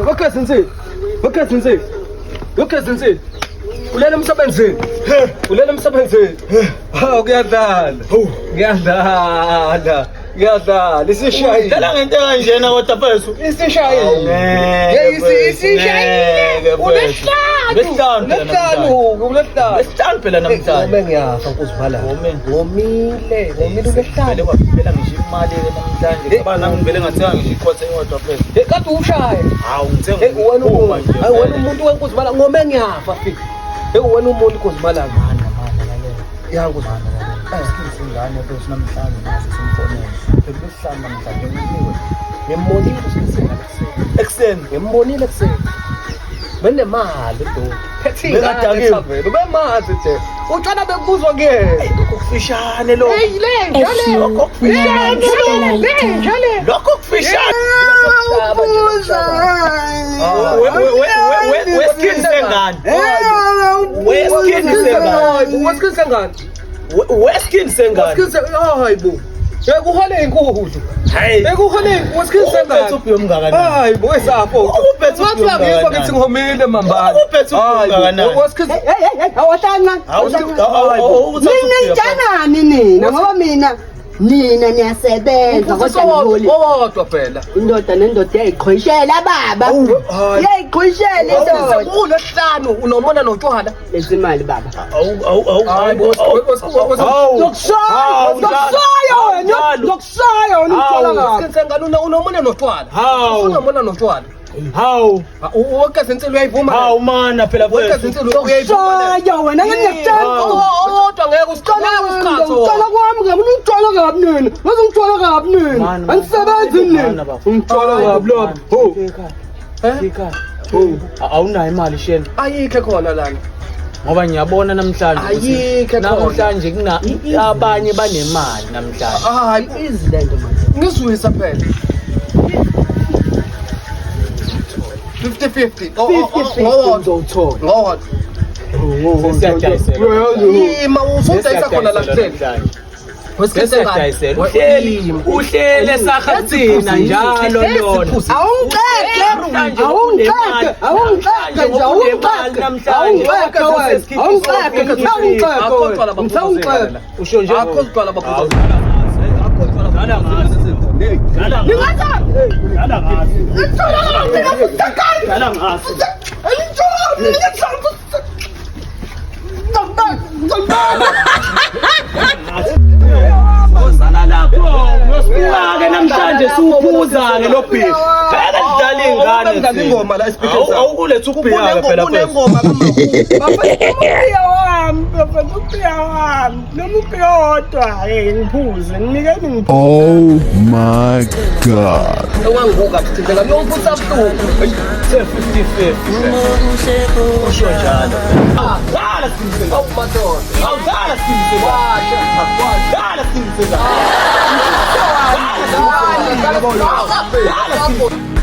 Wakha sensei. Wakha sensei. Wakha sensei. Ulela emsebenzini. Ulela emsebenzini. Ha kuyadlala. Ngiyadlala. Ngiyadlala. Isishayile. Dala ngento kanjena kodwa mfethu. Isishayile. Isishayile. Ulehlanu phela namhlanje. Ngome ngiyafa nkuzibhala. Ngomile ulehlanu. Phela ngisho imali namhlanje. Cabanga ngivele ngathenga ngisho ikhotha eyodwa phela. Kade ushaye. Hawu ngithenga. Wena umuntu wenkuzibhala ngome ngiyafa fika. Wena umuntu nkuzibhala ngani lalela. Yakuzibhala. Singane phela namhlanje nasisemfonweni. Phela namhlanje nginiwe. Ngembonile Ekseni. Ngembonile ekseni. Benemali do. Ubemazi nje. Utshana bekubuzwa ke. Ukufishane lo. Hey le njale. Lokho kufishane. Lokho kufishane. Weskin sengane. Weskin sengane. Hayibo. Ekuhole inkulu. Hayi. Ekuhole weskin sengane. Uphethe umngaka. Hayibo wesapho. Uphethe umngaka. Ngizwa ngithi ngomile mambala. Uphethe umngaka nani? Weskin Awuhlanga. Mina njanani nina ngoba mina niyasebenza kodwa ngiholi. Owodwa phela. Indoda nendoda yayiqhwishela baba. Yayiqhwishela indoda. Ulehlanu unomona notshwala. Lesimali baba. Ngokushaya wena unomona notshwala. Unomona notshwala. Hawu. Wonke senselo uyayivuma. Hawu mana phela Wonke senselo uyayivuma. Shaya wena ngiyakutshela. Kodwa ngeke usiqale usikhatho. Ngicela kwami ngabona ungitshela kabi nina. Waze ngitshela kabi nina. Angisebenzi nina. Ungitshela kabi lapho. Ho. Fika. Awunayo imali shena. Ayikho khona lana. Ngoba ngiyabona namhlanje. Ayikho khona. Namhlanje kuna abanye banemali namhlanje. Hayi izilento manje. Ngizwisa phela. 50-50. Ngowodwa. Yima usudayisa khona la kutheni. Uhlele sakhathina njalo lona. Usho nje akuzwala bakho. Nosiphuza-ke namhlanje siwuphuza-ke lo bhiya. Phela kudala iy'ngane ingoma la esipikeni. awukuletha ukubhiya-ke phela kunengoma Oh my God. Ewanguka kuthindeka ngiyophusa buhlungu. 50-50. Usho njalo. Dala sinisela. Awumadoda. Dala sinisela. Dala sinisela. Dala sinisela.